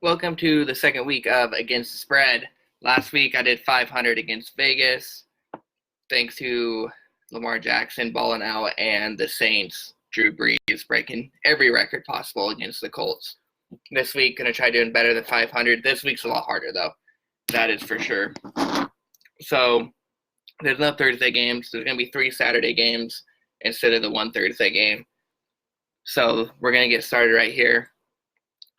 Welcome to the second week of Against the Spread. Last week I did 500 against Vegas, thanks to Lamar Jackson balling out and the Saints, Drew Brees breaking every record possible against the Colts. This week, going to try doing better than 500. This week's a lot harder, though. That is for sure. So there's no Thursday games. There's going to be 3 Saturday games instead of the 1 Thursday game. So we're going to get started right here.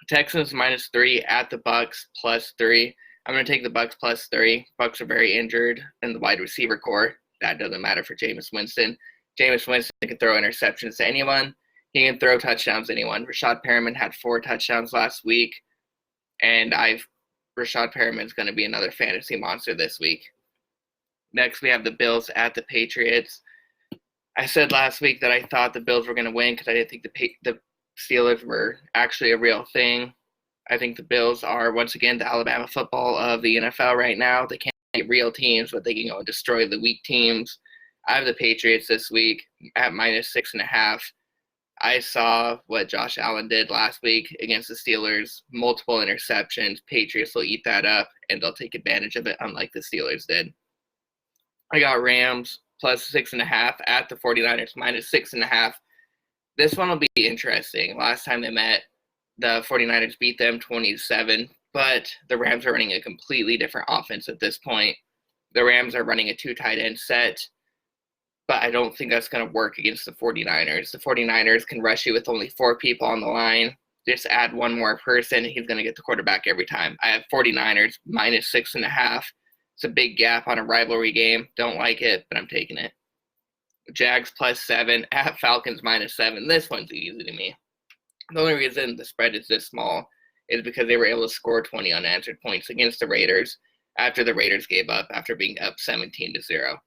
Texans -3 at the Bucks +3. I'm going to take the Bucks +3. Bucks are very injured in the wide receiver core. That doesn't matter for Jameis Winston. Jameis Winston can throw interceptions to anyone. He can throw touchdowns to anyone. Rashad Perriman had 4 touchdowns last week, and Rashad Perriman's going to be another fantasy monster this week. Next, we have the Bills at the Patriots. I said last week that I thought the Bills were going to win because I didn't think the Steelers were actually a real thing. I think the Bills are, once again, the Alabama football of the NFL right now. They can't beat real teams, but they can go and destroy the weak teams. I have the Patriots this week at -6.5. I saw what Josh Allen did last week against the Steelers. Multiple interceptions. Patriots will eat that up, and they'll take advantage of it, unlike the Steelers did. I got Rams +6.5 at the 49ers -6.5. This one will be interesting. Last time they met, the 49ers beat them 20-7, but the Rams are running a completely different offense at this point. The Rams are running a 2 tight end set, but I don't think that's going to work against the 49ers. The 49ers can rush you with only 4 people on the line. Just add one more person, he's going to get the quarterback every time. I have 49ers -6.5. It's a big gap on a rivalry game. Don't like it, but I'm taking it. Jags +7 at Falcons -7. This one's easy to me. The only reason the spread is this small is because they were able to score 20 unanswered points against the Raiders after the Raiders gave up after being up 17-0.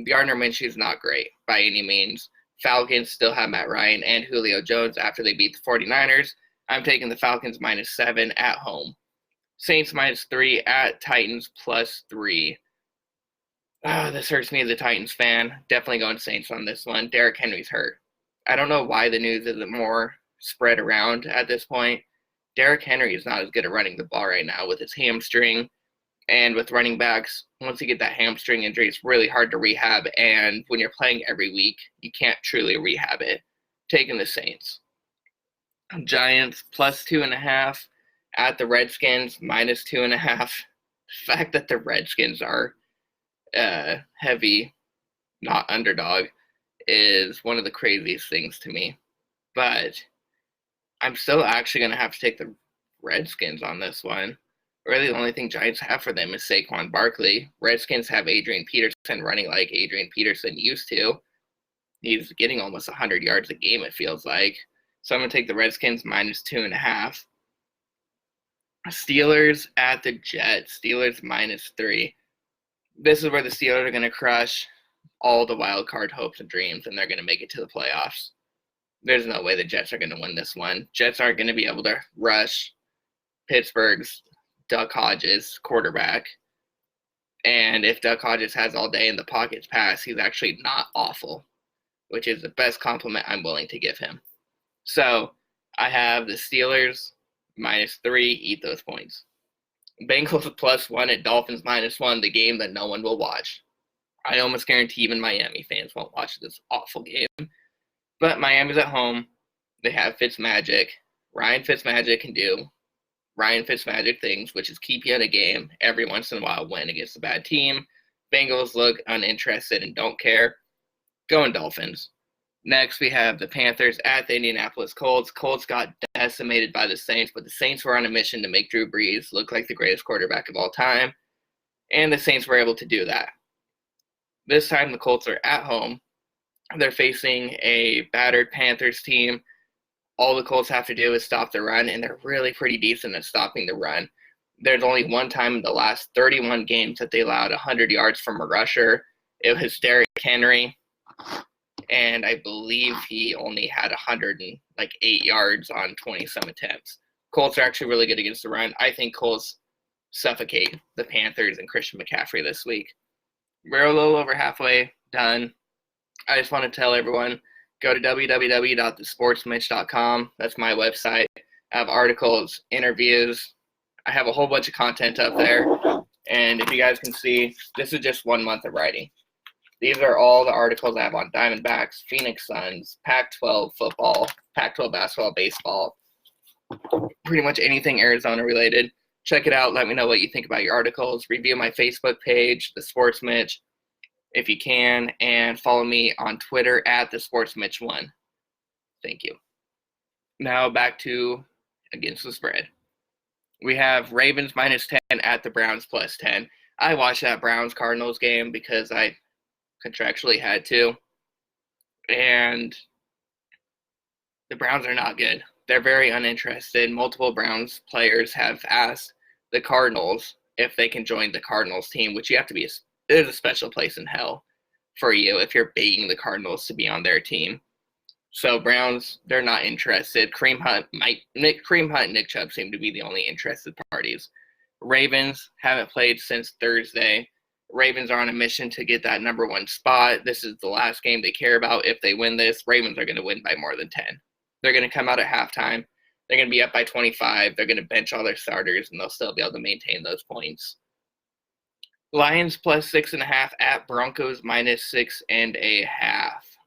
Gardner Minshew's not great by any means. Falcons still have Matt Ryan and Julio Jones after they beat the 49ers. I'm taking the Falcons -7 at home. Saints -3 at Titans +3. This hurts me as a Titans fan. Definitely going Saints on this one. Derrick Henry's hurt. I don't know why the news isn't more spread around at this point. Derrick Henry is not as good at running the ball right now with his hamstring. And with running backs, once you get that hamstring injury, it's really hard to rehab. And when you're playing every week, you can't truly rehab it. Taking the Saints. Giants +2.5 at the Redskins -2.5. The fact that the Redskins are heavy, not underdog, is one of the craziest things to me. But I'm still actually going to have to take the Redskins on this one. Really, the only thing Giants have for them is Saquon Barkley. Redskins have Adrian Peterson running like Adrian Peterson used to. He's getting almost 100 yards a game, it feels like. So I'm going to take the Redskins -2.5. Steelers at the Jets. Steelers -3. This is where the Steelers are going to crush all the wild card hopes and dreams, and they're going to make it to the playoffs. There's no way the Jets are going to win this one. Jets aren't going to be able to rush Pittsburgh's Duck Hodges, quarterback. And if Duck Hodges has all day in the pockets pass, he's actually not awful, which is the best compliment I'm willing to give him. So I have the Steelers -3, eat those points. Bengals +1 at Dolphins -1, the game that no one will watch. I almost guarantee even Miami fans won't watch this awful game. But Miami's at home. They have Fitzmagic. Ryan Fitzmagic can do Ryan Fitzmagic things, which is keep you in a game, every once in a while win against a bad team. Bengals look uninterested and don't care. Going Dolphins. Next, we have the Panthers at the Indianapolis Colts. Colts got decimated by the Saints, but the Saints were on a mission to make Drew Brees look like the greatest quarterback of all time, and the Saints were able to do that. This time, the Colts are at home. They're facing a battered Panthers team. All the Colts have to do is stop the run, and they're really pretty decent at stopping the run. There's only one time in the last 31 games that they allowed 100 yards from a rusher. It was Derrick Henry. And I believe he only had 108 yards on 20-some attempts. Colts are actually really good against the run. I think Colts suffocate the Panthers and Christian McCaffrey this week. We're a little over halfway done. I just want to tell everyone, go to www.thesportsmitch.com. That's my website. I have articles, interviews. I have a whole bunch of content up there. And if you guys can see, this is just 1 month of writing. These are all the articles I have on Diamondbacks, Phoenix Suns, Pac-12 football, Pac-12 basketball, baseball, pretty much anything Arizona related. Check it out. Let me know what you think about your articles. Review my Facebook page, The Sports Mitch, if you can, and follow me on Twitter at The Sports Mitch 1. Thank you. Now back to against the spread. We have Ravens -10 at the Browns +10. I watched that Browns-Cardinals game because I contractually had to. And the Browns are not good. They're very uninterested. Multiple Browns players have asked the Cardinals if they can join the Cardinals team, which you have to be, there's a special place in hell for you if you're begging the Cardinals to be on their team. So Browns, they're not interested. Kareem Hunt, Nick Chubb seem to be the only interested parties. Ravens haven't played since Thursday. Ravens are on a mission to get that number 1 spot. This is the last game they care about. If they win this, Ravens are going to win by more than 10. They're going to come out at halftime. They're going to be up by 25. They're going to bench all their starters, and they'll still be able to maintain those points. Lions +6.5 at Broncos -6.5.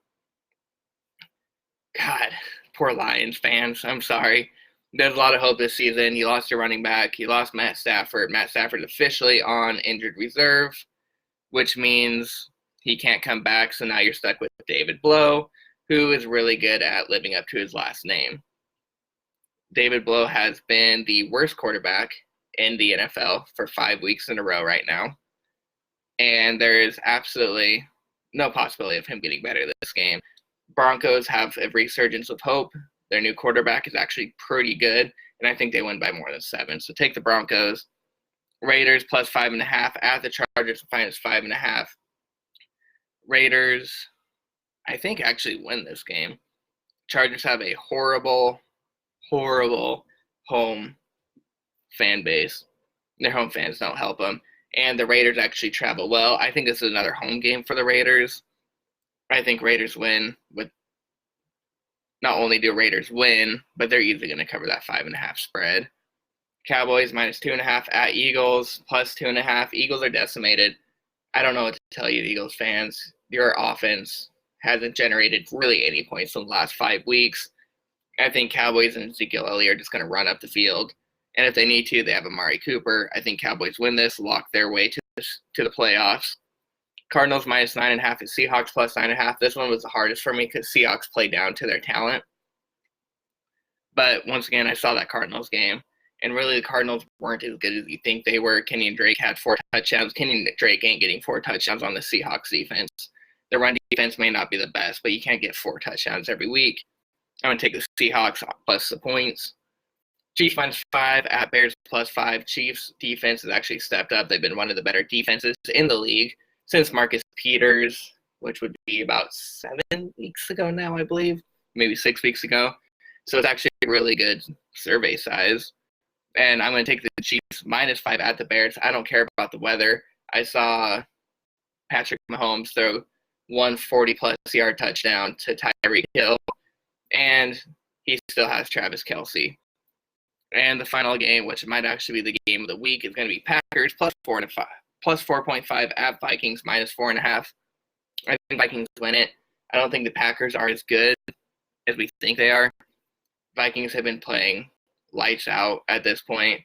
God, poor Lions fans. I'm sorry. There's a lot of hope this season. You lost your running back. You lost Matt Stafford. Matt Stafford's officially on injured reserve, which means he can't come back. So now you're stuck with David Blough, who is really good at living up to his last name. David Blough has been the worst quarterback in the NFL for 5 weeks in a row right now. And there is absolutely no possibility of him getting better this game. Broncos have a resurgence of hope. Their new quarterback is actually pretty good, and I think they win by more than 7. So take the Broncos. Raiders +5.5 at the Chargers, -5.5. Raiders, I think, actually win this game. Chargers have a horrible home fan base. Their home fans don't help them. And the Raiders actually travel well. I think this is another home game for the Raiders. I think Raiders win. With not only do Raiders win, but they're easily going to cover that 5.5 spread. Cowboys -2.5 at Eagles, +2.5. Eagles are decimated. I don't know what to tell you, Eagles fans. Your offense hasn't generated really any points in the last 5 weeks. I think Cowboys and Ezekiel Elliott are just going to run up the field. And if they need to, they have Amari Cooper. I think Cowboys win this, lock their way to the playoffs. Cardinals -9.5 at Seahawks +9.5. This one was the hardest for me because Seahawks play down to their talent. But once again, I saw that Cardinals game. And really, the Cardinals weren't as good as you think they were. Kenyon Drake had 4 touchdowns. Kenyon Drake ain't getting 4 touchdowns on the Seahawks defense. The run defense may not be the best, but you can't get 4 touchdowns every week. I'm going to take the Seahawks plus the points. Chiefs -5 at Bears +5. Chiefs defense has actually stepped up. They've been one of the better defenses in the league since Marcus Peters, which would be about 7 weeks ago now, I believe. Maybe 6 weeks ago. So it's actually a really good survey size. And I'm going to take the Chiefs -5 at the Bears. I don't care about the weather. I saw Patrick Mahomes throw 140-plus yard touchdown to Tyreek Hill. And he still has Travis Kelce. And the final game, which might actually be the game of the week, is going to be Packers +4.5 at Vikings -4.5. I think Vikings win it. I don't think the Packers are as good as we think they are. Vikings have been playing lights out at this point.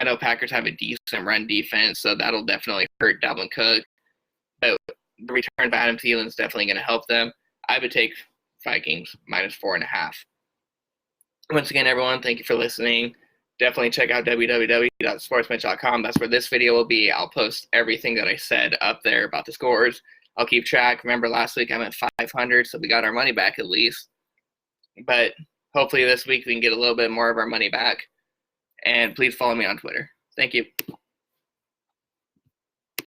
I know Packers have a decent run defense, so that'll definitely hurt Dalvin Cook. But the return of Adam Thielen is definitely going to help them. I would take Vikings -4.5. Once again, everyone, thank you for listening. Definitely check out www.sportsmitch.com. That's where this video will be. I'll post everything that I said up there about the scores. I'll keep track. Remember, last week I'm at 500, so we got our money back at least. But hopefully this week we can get a little bit more of our money back. And please follow me on Twitter. Thank you.